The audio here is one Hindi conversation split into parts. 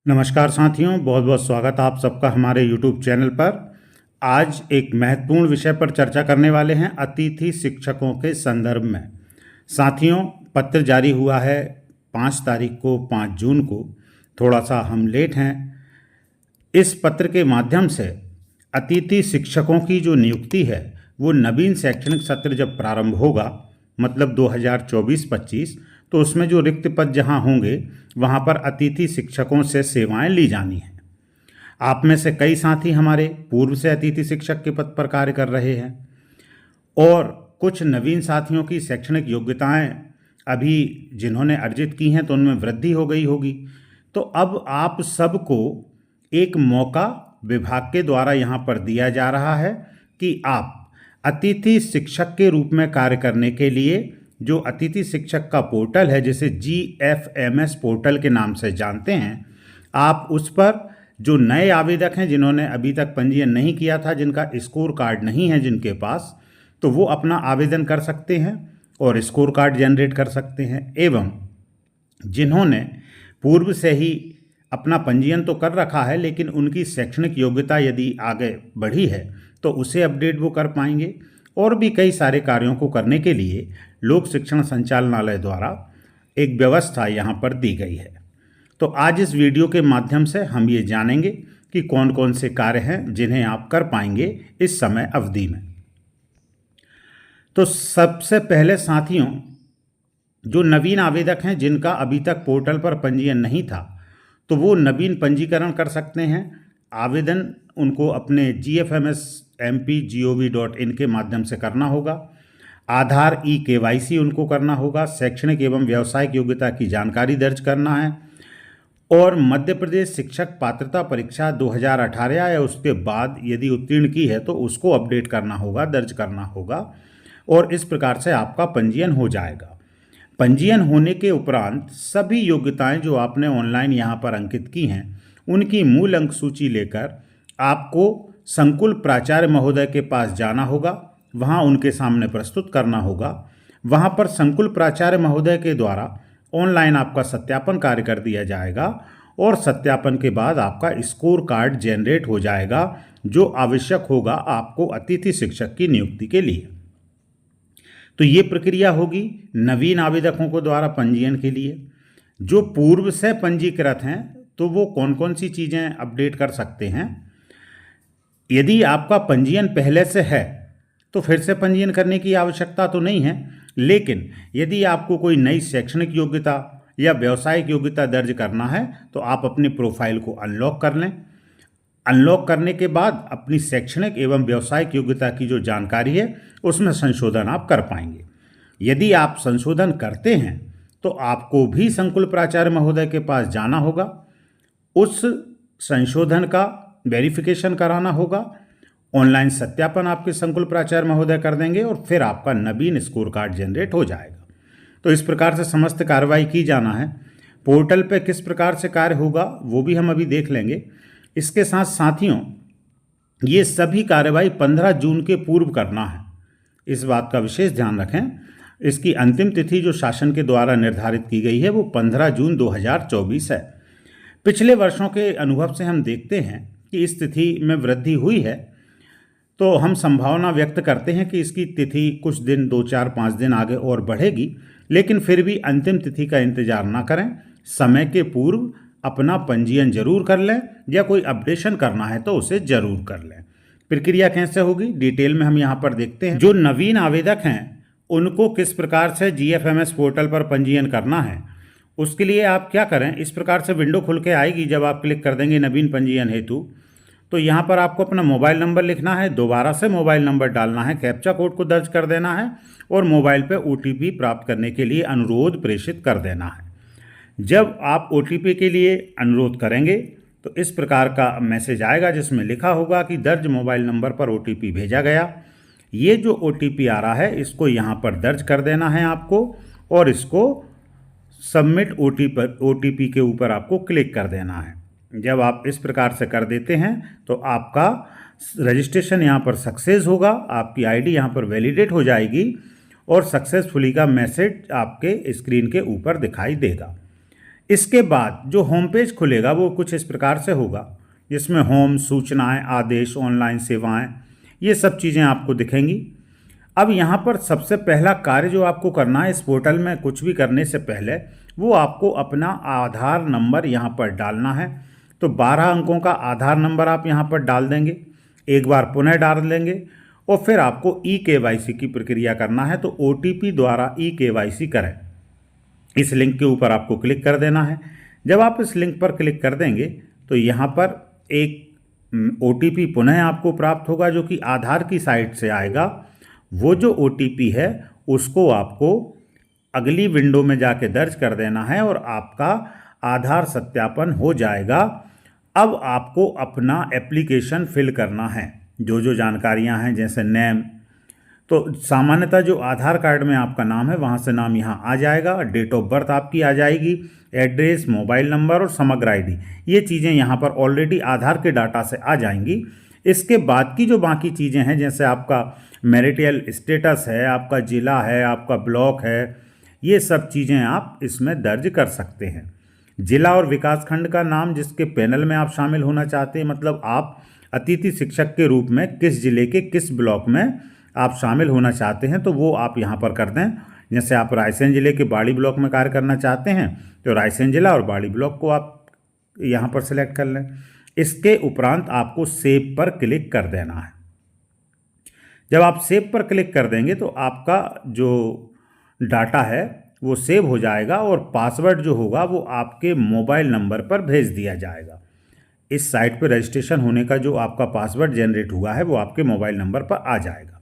नमस्कार साथियों, बहुत बहुत स्वागत आप सबका हमारे YouTube चैनल पर। आज एक महत्वपूर्ण विषय पर चर्चा करने वाले हैं, अतिथि शिक्षकों के संदर्भ में। साथियों, पत्र जारी हुआ है 5 तारीख को, 5 जून को। थोड़ा सा हम लेट हैं। इस पत्र के माध्यम से अतिथि शिक्षकों की जो नियुक्ति है वो नवीन शैक्षणिक सत्र जब प्रारंभ होगा, मतलब 2024-25, तो उसमें जो रिक्त पद जहां होंगे वहां पर अतिथि शिक्षकों से सेवाएं ली जानी हैं। आप में से कई साथी हमारे पूर्व से अतिथि शिक्षक के पद पर कार्य कर रहे हैं और कुछ नवीन साथियों की शैक्षणिक योग्यताएं अभी जिन्होंने अर्जित की हैं तो उनमें वृद्धि हो गई होगी। तो अब आप सबको एक मौका विभाग के द्वारा यहाँ पर दिया जा रहा है कि आप अतिथि शिक्षक के रूप में कार्य करने के लिए जो अतिथि शिक्षक का पोर्टल है, जिसे GFMS पोर्टल के नाम से जानते हैं, आप उस पर जो नए आवेदक हैं जिन्होंने अभी तक पंजीयन नहीं किया था, जिनका स्कोर कार्ड नहीं है जिनके पास, तो वो अपना आवेदन कर सकते हैं और स्कोर कार्ड जनरेट कर सकते हैं। एवं जिन्होंने पूर्व से ही अपना पंजीयन तो कर रखा है लेकिन उनकी शैक्षणिक योग्यता यदि आगे बढ़ी है तो उसे अपडेट वो कर पाएंगे। और भी कई सारे कार्यों को करने के लिए लोक शिक्षण संचालनालय द्वारा एक व्यवस्था यहाँ पर दी गई है। तो आज इस वीडियो के माध्यम से हम ये जानेंगे कि कौन कौन से कार्य हैं जिन्हें आप कर पाएंगे इस समय अवधि में। तो सबसे पहले साथियों, जो नवीन आवेदक हैं जिनका अभी तक पोर्टल पर पंजीयन नहीं था, तो वो नवीन पंजीकरण कर सकते हैं। आवेदन उनको अपने gfmsmp.gov.in के माध्यम से करना होगा। आधार KYC उनको करना होगा। शैक्षणिक एवं व्यावसायिक योग्यता की जानकारी दर्ज करना है और मध्य प्रदेश शिक्षक पात्रता परीक्षा 2018 या उसके बाद यदि उत्तीर्ण की है तो उसको अपडेट करना होगा, दर्ज करना होगा और इस प्रकार से आपका पंजीयन हो जाएगा। पंजीयन होने के उपरांत सभी योग्यताएं जो आपने ऑनलाइन यहाँ पर अंकित की हैं उनकी मूल अंक सूची लेकर आपको संकुल प्राचार्य महोदय के पास जाना होगा, वहाँ उनके सामने प्रस्तुत करना होगा। वहाँ पर संकुल प्राचार्य महोदय के द्वारा ऑनलाइन आपका सत्यापन कार्य कर दिया जाएगा और सत्यापन के बाद आपका स्कोर कार्ड जनरेट हो जाएगा जो आवश्यक होगा आपको अतिथि शिक्षक की नियुक्ति के लिए। तो ये प्रक्रिया होगी नवीन आवेदकों को द्वारा पंजीयन के लिए। जो पूर्व से पंजीकृत हैं तो वो कौन कौन सी चीज़ें अपडेट कर सकते हैं। यदि आपका पंजीयन पहले से है तो फिर से पंजीयन करने की आवश्यकता तो नहीं है, लेकिन यदि आपको कोई नई शैक्षणिक योग्यता या व्यावसायिक योग्यता दर्ज करना है तो आप अपनी प्रोफाइल को अनलॉक कर लें। अनलॉक करने के बाद अपनी शैक्षणिक एवं व्यावसायिक योग्यता की जो जानकारी है उसमें संशोधन आप कर पाएंगे। यदि आप संशोधन करते हैं तो आपको भी संकुल प्राचार्य महोदय के पास जाना होगा, उस संशोधन का वेरिफिकेशन कराना होगा, ऑनलाइन सत्यापन आपके संकुल प्राचार्य महोदय कर देंगे और फिर आपका नवीन स्कोर कार्ड जनरेट हो जाएगा। तो इस प्रकार से समस्त कार्रवाई की जाना है। पोर्टल पे किस प्रकार से कार्य होगा वो भी हम अभी देख लेंगे। इसके साथ साथियों, ये सभी कार्रवाई 15 जून के पूर्व करना है, इस बात का विशेष ध्यान रखें। इसकी अंतिम तिथि जो शासन के द्वारा निर्धारित की गई है वो 15 जून 2024 है। पिछले वर्षों के अनुभव से हम देखते हैं कि इस तिथि में वृद्धि हुई है, तो हम संभावना व्यक्त करते हैं कि इसकी तिथि कुछ दिन 2, 4, 5 दिन आगे और बढ़ेगी, लेकिन फिर भी अंतिम तिथि का इंतजार ना करें। समय के पूर्व अपना पंजीयन जरूर कर लें या कोई अपडेशन करना है तो उसे जरूर कर लें। प्रक्रिया कैसे होगी डिटेल में हम यहाँ पर देखते हैं। जो नवीन आवेदक हैं उनको किस प्रकार से GFMS पोर्टल पर पंजीयन करना है, उसके लिए आप क्या करें, इस प्रकार से विंडो खुल के आएगी। जब आप क्लिक कर देंगे नवीन पंजीयन हेतु, तो यहाँ पर आपको अपना मोबाइल नंबर लिखना है, दोबारा से मोबाइल नंबर डालना है, कैप्चा कोड को दर्ज कर देना है और मोबाइल पे OTP प्राप्त करने के लिए अनुरोध प्रेषित कर देना है। जब आप OTP के लिए अनुरोध करेंगे तो इस प्रकार का मैसेज आएगा जिसमें लिखा होगा कि दर्ज मोबाइल नंबर पर OTP भेजा गया। ये जो OTP आ रहा है इसको यहाँ पर दर्ज कर देना है आपको और इसको सबमिट OTP के ऊपर आपको क्लिक कर देना है। जब आप इस प्रकार से कर देते हैं तो आपका रजिस्ट्रेशन यहाँ पर सक्सेस होगा, आपकी ID यहाँ पर वैलिडेट हो जाएगी और सक्सेसफुली का मैसेज आपके स्क्रीन के ऊपर दिखाई देगा। इसके बाद जो होम पेज खुलेगा वो कुछ इस प्रकार से होगा, जिसमें होम, सूचनाएं, आदेश, ऑनलाइन सेवाएं, ये सब चीज़ें आपको दिखेंगी। अब यहाँ पर सबसे पहला कार्य जो आपको करना है इस पोर्टल में कुछ भी करने से पहले, वो आपको अपना आधार नंबर यहाँ पर डालना है। तो 12 अंकों का आधार नंबर आप यहाँ पर डाल देंगे, एक बार पुनः डाल देंगे और फिर आपको ई-केवाईसी की प्रक्रिया करना है। तो OTP द्वारा ई-केवाईसी करें, इस लिंक के ऊपर आपको क्लिक कर देना है। जब आप इस लिंक पर क्लिक कर देंगे तो यहाँ पर एक OTP पुनः आपको प्राप्त होगा, जो कि आधार की साइट से आएगा। वो जो OTP है उसको आपको अगली विंडो में जाके दर्ज कर देना है और आपका आधार सत्यापन हो जाएगा। अब आपको अपना एप्लीकेशन फिल करना है, जो जानकारियां हैं, जैसे नेम, तो सामान्यतः जो आधार कार्ड में आपका नाम है वहाँ से नाम यहाँ आ जाएगा, डेट ऑफ बर्थ आपकी आ जाएगी, एड्रेस, मोबाइल नंबर और समग्र ID, ये चीज़ें यहाँ पर ऑलरेडी आधार के डाटा से आ जाएंगी। इसके बाद की जो बाकी चीज़ें हैं, जैसे आपका मैरिटल स्टेटस है, आपका ज़िला है, आपका ब्लॉक है, ये सब चीज़ें आप इसमें दर्ज कर सकते हैं। जिला और विकासखंड का नाम जिसके पैनल में आप शामिल होना चाहते हैं, मतलब आप अतिथि शिक्षक के रूप में किस जिले के किस ब्लॉक में आप शामिल होना चाहते हैं, तो वो आप यहाँ पर कर दें। जैसे आप रायसेन जिले के बाड़ी ब्लॉक में कार्य करना चाहते हैं तो रायसेन जिला और बाड़ी ब्लॉक को आप यहाँ पर सेलेक्ट कर लें। इसके उपरांत आपको सेव पर क्लिक कर देना है। जब आप सेव पर क्लिक कर देंगे तो आपका जो डाटा है वो सेव हो जाएगा और पासवर्ड जो होगा वो आपके मोबाइल नंबर पर भेज दिया जाएगा। इस साइट पर रजिस्ट्रेशन होने का जो आपका पासवर्ड जनरेट हुआ है वो आपके मोबाइल नंबर पर आ जाएगा।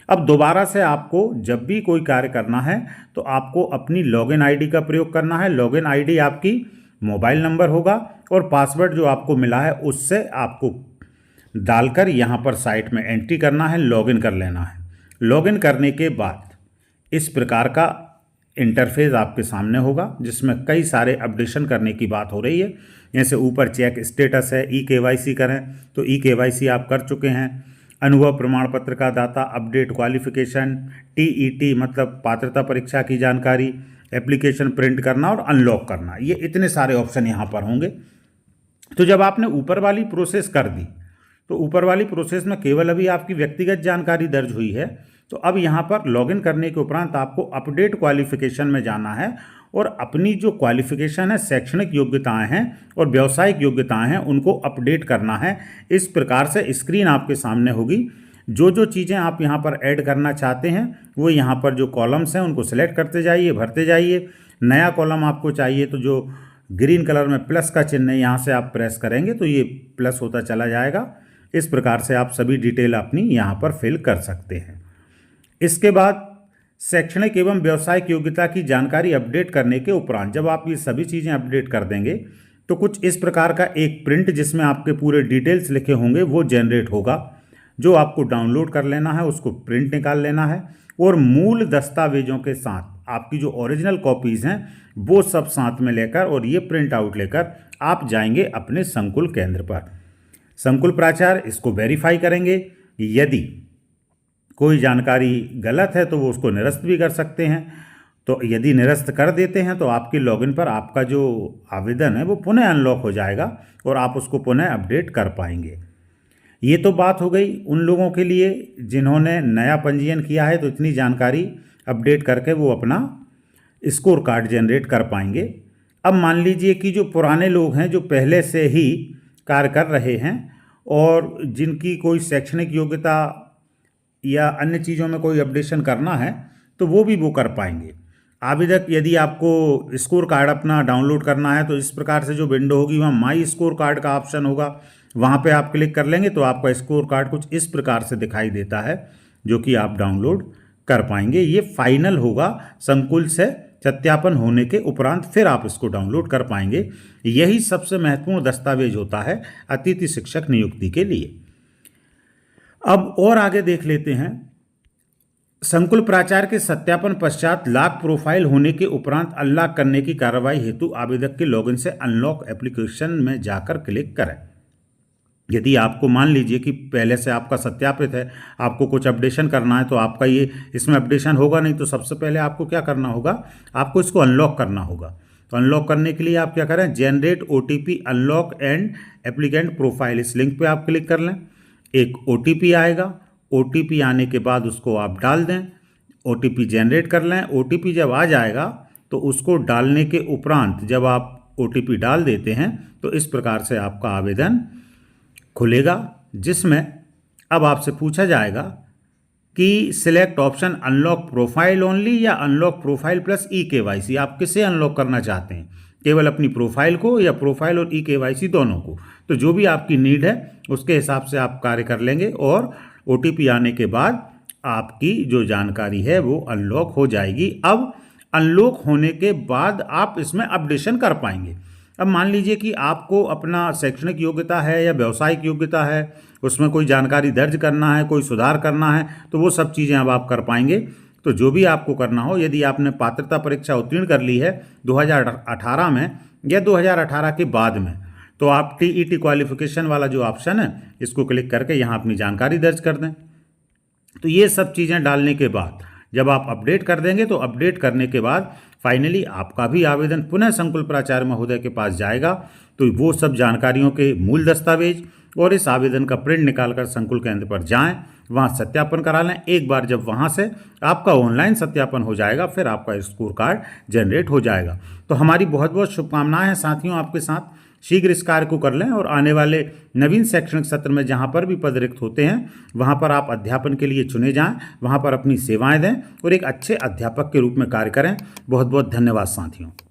अब दोबारा से आपको जब भी कोई कार्य करना है तो आपको अपनी लॉगिन ID का प्रयोग करना है। लॉगिन ID आपकी मोबाइल नंबर होगा और पासवर्ड जो आपको मिला है उससे आपको डालकर यहाँ पर साइट में एंट्री करना है, लॉगिन कर लेना है। लॉगिन करने के बाद इस प्रकार का इंटरफेस आपके सामने होगा, जिसमें कई सारे अपडेशन करने की बात हो रही है। जैसे ऊपर चेक स्टेटस है, ई-केवाईसी करें, तो ई-केवाईसी आप कर चुके हैं। अनुभव प्रमाण पत्र का दाता, अपडेट क्वालिफिकेशन, TET मतलब पात्रता परीक्षा की जानकारी, एप्लीकेशन प्रिंट करना और अनलॉक करना, ये इतने सारे ऑप्शन यहाँ पर होंगे। तो जब आपने ऊपर वाली प्रोसेस कर दी तो ऊपर वाली प्रोसेस में केवल अभी आपकी व्यक्तिगत जानकारी दर्ज हुई है। तो अब यहाँ पर लॉगिन करने के उपरांत आपको अपडेट क्वालिफिकेशन में जाना है और अपनी जो क्वालिफिकेशन है, शैक्षणिक योग्यताएं हैं और व्यावसायिक योग्यताएं हैं, उनको अपडेट करना है। इस प्रकार से स्क्रीन आपके सामने होगी। जो चीज़ें आप यहाँ पर ऐड करना चाहते हैं वो यहाँ पर जो कॉलम्स हैं उनको सेलेक्ट करते जाइए, भरते जाइए। नया कॉलम आपको चाहिए तो जो ग्रीन कलर में प्लस का चिन्ह है यहाँ से आप प्रेस करेंगे तो ये प्लस होता चला जाएगा। इस प्रकार से आप सभी डिटेल अपनी यहाँ पर फिल कर सकते हैं। इसके बाद शैक्षणिक एवं व्यावसायिक योग्यता की जानकारी अपडेट करने के उपरांत जब आप ये सभी चीज़ें अपडेट कर देंगे तो कुछ इस प्रकार का एक प्रिंट जिसमें आपके पूरे डिटेल्स लिखे होंगे वो जनरेट होगा, जो आपको डाउनलोड कर लेना है, उसको प्रिंट निकाल लेना है और मूल दस्तावेजों के साथ आपकी जो ओरिजिनल कॉपीज़ हैं वो सब साथ में लेकर और ये प्रिंट आउट लेकर आप जाएंगे अपने संकुल केंद्र पर। संकुल प्राचार्य इसको वेरीफाई करेंगे। यदि कोई जानकारी गलत है तो वो उसको निरस्त भी कर सकते हैं। तो यदि निरस्त कर देते हैं तो आपके लॉगिन पर आपका जो आवेदन है वो पुनः अनलॉक हो जाएगा और आप उसको पुनः अपडेट कर पाएंगे। ये तो बात हो गई उन लोगों के लिए जिन्होंने नया पंजीयन किया है, तो इतनी जानकारी अपडेट करके वो अपना स्कोर कार्ड जनरेट कर पाएंगे। अब मान लीजिए कि जो पुराने लोग हैं, जो पहले से ही कार्य कर रहे हैं और जिनकी कोई शैक्षणिक योग्यता या अन्य चीज़ों में कोई अपडेशन करना है, तो वो भी वो कर पाएंगे। आवेदक यदि आपको स्कोर कार्ड अपना डाउनलोड करना है तो इस प्रकार से जो विंडो होगी वहाँ माई स्कोर कार्ड का ऑप्शन होगा, वहाँ पे आप क्लिक कर लेंगे तो आपका स्कोर कार्ड कुछ इस प्रकार से दिखाई देता है, जो कि आप डाउनलोड कर पाएंगे। ये फाइनल होगा संकुल से सत्यापन होने के उपरांत, फिर आप इसको डाउनलोड कर पाएंगे। यही सबसे महत्वपूर्ण दस्तावेज होता है अतिथि शिक्षक नियुक्ति के लिए। अब और आगे देख लेते हैं। संकुल प्राचार्य के सत्यापन पश्चात लॉक प्रोफाइल होने के उपरांत अनलॉक करने की कार्रवाई हेतु आवेदक के लॉगिन से अनलॉक एप्लीकेशन में जाकर क्लिक करें। यदि आपको मान लीजिए कि पहले से आपका सत्यापित है, आपको कुछ अपडेशन करना है, तो आपका ये इसमें अपडेशन होगा नहीं, तो सबसे पहले आपको क्या करना होगा, आपको इसको अनलॉक करना होगा। तो अनलॉक करने के लिए आप क्या करें, generate OTP unlock and applicant profile, इस लिंक पे आप क्लिक कर लें। एक OTP आएगा, OTP आने के बाद उसको आप डाल दें, OTP जनरेट कर लें। OTP जब आ जाएगा तो उसको डालने के उपरांत जब आप OTP डाल देते हैं तो इस प्रकार से आपका आवेदन खुलेगा, जिसमें अब आपसे पूछा जाएगा कि select option unlock profile only या अनलॉक प्रोफाइल प्लस eKYC, आप किसे अनलॉक करना चाहते हैं, केवल अपनी प्रोफाइल को या प्रोफाइल और eKYC दोनों को। तो जो भी आपकी नीड है उसके हिसाब से आप कार्य कर लेंगे और OTP आने के बाद आपकी जो जानकारी है वो अनलॉक हो जाएगी। अब अनलॉक होने के बाद आप इसमें अपडेशन कर पाएंगे। अब मान लीजिए कि आपको अपना शैक्षणिक योग्यता है या व्यावसायिक योग्यता है, उसमें कोई जानकारी दर्ज करना है, कोई सुधार करना है, तो वो सब चीज़ें अब आप कर पाएंगे। तो जो भी आपको करना हो, यदि आपने पात्रता परीक्षा उत्तीर्ण कर ली है 2018 में या 2018 के बाद में, तो आप TET क्वालिफिकेशन वाला जो ऑप्शन है इसको क्लिक करके यहाँ अपनी जानकारी दर्ज कर दें। तो ये सब चीज़ें डालने के बाद जब आप अपडेट कर देंगे तो अपडेट करने के बाद फाइनली आपका भी आवेदन पुनः संकुल प्राचार्य महोदय के पास जाएगा। तो वो सब जानकारियों के मूल दस्तावेज और इस आवेदन का प्रिंट निकालकर संकुल केंद्र पर जाएं, वहाँ सत्यापन करा लें। एक बार जब वहाँ से आपका ऑनलाइन सत्यापन हो जाएगा फिर आपका स्कोर कार्ड जनरेट हो जाएगा। तो हमारी बहुत बहुत शुभकामनाएं हैं साथियों आपके साथ। शीघ्र इस कार्य को कर लें और आने वाले नवीन शैक्षणिक सत्र में जहाँ पर भी पद रिक्त होते हैं वहाँ पर आप अध्यापन के लिए चुने जाएं, वहाँ पर अपनी सेवाएं दें और एक अच्छे अध्यापक के रूप में कार्य करें। बहुत बहुत धन्यवाद साथियों।